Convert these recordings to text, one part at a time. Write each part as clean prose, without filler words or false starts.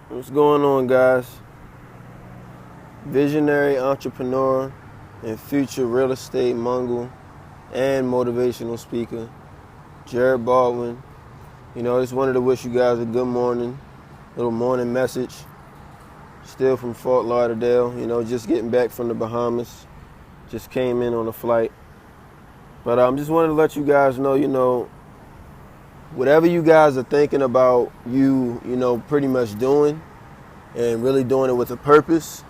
What's going on, guys? Visionary entrepreneur and future real estate mogul and motivational speaker, Jared Baldwin. I just wanted to wish you guys a good morning, little morning message. Still from Fort Lauderdale, just getting back from the Bahamas. Just came in on a flight. But I just wanted to let you guys know, whatever you guys are thinking about pretty much doing and really doing it with a purpose,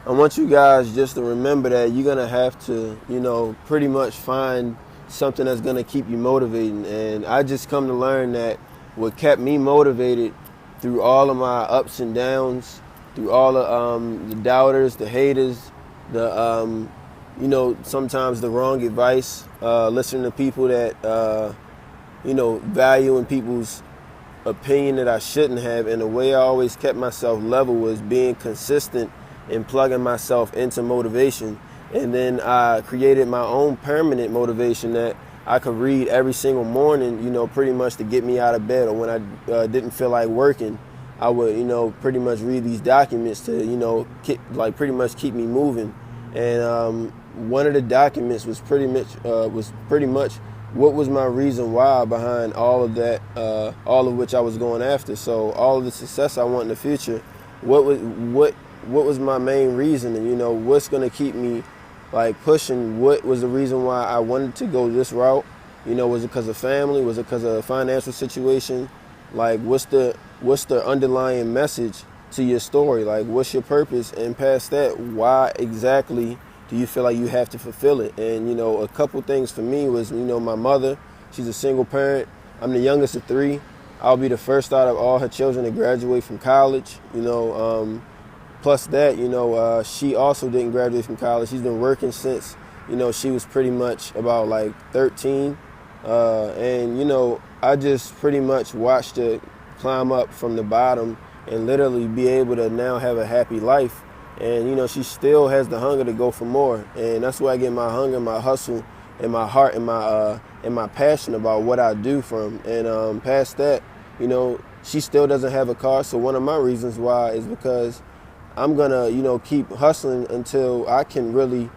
I want you guys just to remember that you're going to have to, pretty much find something that's going to keep you motivating. And I just come to learn that what kept me motivated through all of my ups and downs, through all of the doubters, the haters, the, sometimes the wrong advice, listening to people that, valuing people's opinion that I shouldn't have. And the way I always kept myself level was being consistent and plugging myself into motivation. And then I created my own permanent motivation that I could read every single morning, pretty much to get me out of bed. Or when I didn't feel like working, I would, pretty much read these documents to, pretty much keep me moving. And one of the documents was pretty much what was my reason why behind all of that, all of which I was going after. So all of the success I want in the future, what was my main reason, and what's going to keep me pushing? What was the reason why I wanted to go this route? Was it because of family? Was it because of a financial situation? What's the underlying message to your story? What's your purpose? And past that, why exactly do you feel like you have to fulfill it? And a couple things for me was, my mother, she's a single parent. I'm the youngest of three. I'll be the first out of all her children to graduate from college. Plus that, she also didn't graduate from college. She's been working since, she was pretty much about 13. And, I just pretty much watched her climb up from the bottom and literally be able to now have a happy life. And, she still has the hunger to go for more. And that's where I get my hunger, my hustle, and my heart and my passion about what I do from. And past that, she still doesn't have a car. So one of my reasons why is because I'm going to, keep hustling until I can really,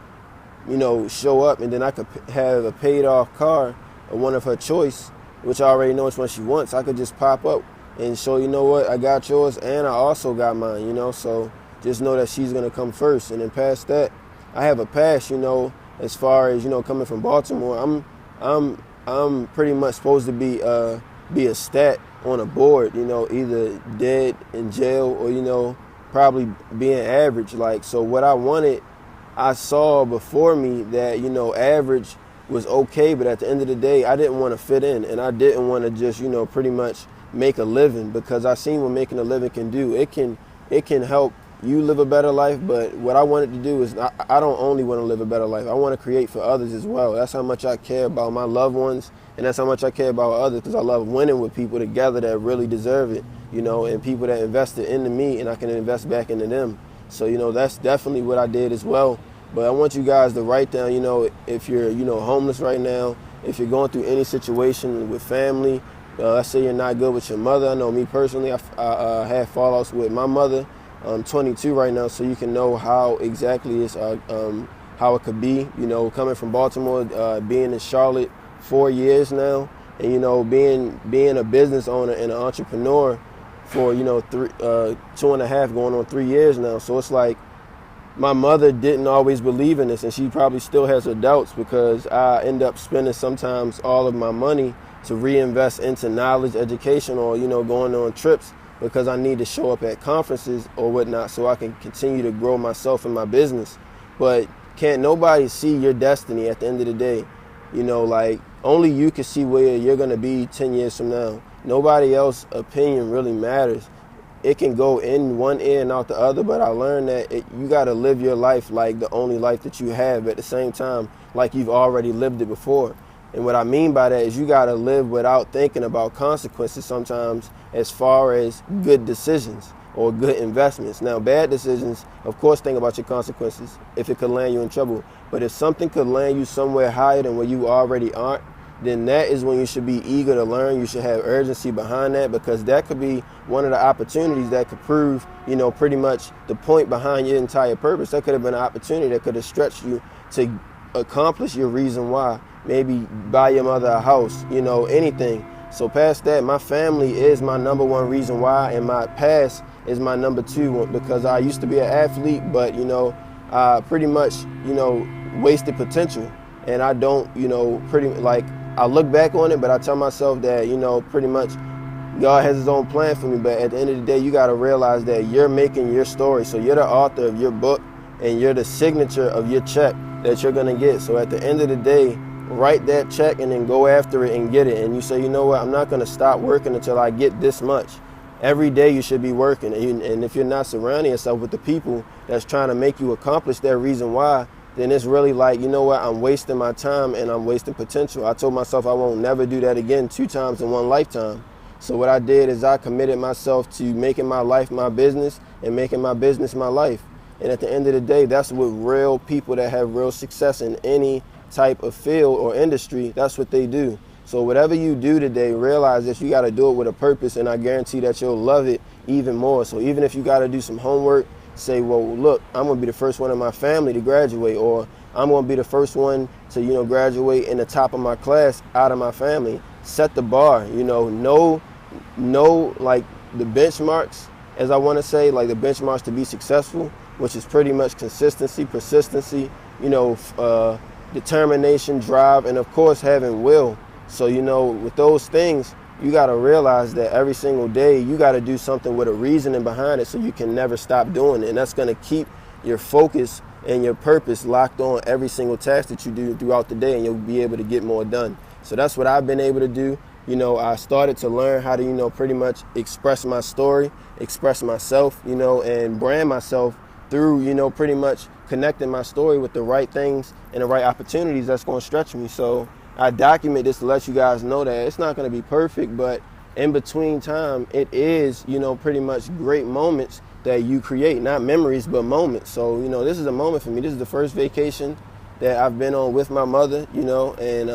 show up, and then I could have a paid off car or one of her choice, which I already know which one she wants. I could just pop up and show, what, I got yours and I also got mine, so just know that she's going to come first. And then past that, I have a past, as far as, coming from Baltimore. I'm pretty much supposed to be a stat on a board, either dead in jail or, probably being average. So what I wanted, I saw before me that, average was okay, but at the end of the day, I didn't want to fit in, and I didn't want to just, pretty much make a living, because I seen what making a living can do. It can help you live a better life, but what I wanted to do is I don't only want to live a better life. I want to create for others as well. That's how much I care about my loved ones, and that's how much I care about others, because I love winning with people together that really deserve it, and people that invested into me, and I can invest back into them. So, that's definitely what I did as well. But I want you guys to write down, if you're, homeless right now, if you're going through any situation with family, let's say you're not good with your mother. I know me personally, I had fallouts with my mother. I'm 22 right now, so you can know how exactly it's, how it could be, coming from Baltimore, being in Charlotte 4 years now, and, being a business owner and an entrepreneur for, 2.5 going on 3 years now. So it's like, my mother didn't always believe in this, and she probably still has her doubts, because I end up spending sometimes all of my money to reinvest into knowledge, education, or, going on trips, because I need to show up at conferences or whatnot so I can continue to grow myself and my business. But can't nobody see your destiny at the end of the day. Only you can see where you're going to be 10 years from now. Nobody else's opinion really matters. It can go in one ear and out the other, but I learned that you got to live your life like the only life that you have, at the same time like you've already lived it before. And what I mean by that is you got to live without thinking about consequences sometimes, as far as good decisions or good investments. Now, bad decisions, of course, think about your consequences if it could land you in trouble. But if something could land you somewhere higher than where you already are, then that is when you should be eager to learn. You should have urgency behind that, because that could be one of the opportunities that could prove, pretty much the point behind your entire purpose. That could have been an opportunity that could have stretched you to accomplish your reason why. Maybe buy your mother a house, anything. So past that, my family is my number one reason why, and my past is my number two, because I used to be an athlete, but, I pretty much, wasted potential. And I don't, I look back on it, but I tell myself that, pretty much God has his own plan for me. But at the end of the day, you got to realize that you're making your story. So you're the author of your book, and you're the signature of your check that you're going to get. So at the end of the day, write that check and then go after it and get it. And you say, you know what, I'm not going to stop working until I get this much. Every day you should be working. And if you're not surrounding yourself with the people that's trying to make you accomplish that reason why, then it's really like, you know what, I'm wasting my time and I'm wasting potential. I told myself I won't never do that again 2 times in one lifetime. So what I did is I committed myself to making my life my business and making my business my life. And at the end of the day, that's what real people that have real success in any type of field or industry, that's what they do. So whatever you do today, realize that you got to do it with a purpose, and I guarantee that you'll love it even more. So even if you got to do some homework, say, well, look, I'm going to be the first one in my family to graduate, or I'm going to be the first one to, graduate in the top of my class out of my family. Set the bar, know like the benchmarks, as I want to say, like the benchmarks to be successful, which is pretty much consistency, persistency, determination, drive, and of course having will. So, with those things, you got to realize that every single day you got to do something with a reasoning behind it, so you can never stop doing it. And that's going to keep your focus and your purpose locked on every single task that you do throughout the day, and you'll be able to get more done. So that's what I've been able to do. I started to learn how to, pretty much express my story, express myself, and brand myself through, pretty much connecting my story with the right things and the right opportunities that's going to stretch me. So I document this to let you guys know that it's not going to be perfect, but in between time, it is, pretty much great moments that you create, not memories, but moments. So, this is a moment for me. This is the first vacation that I've been on with my mother, and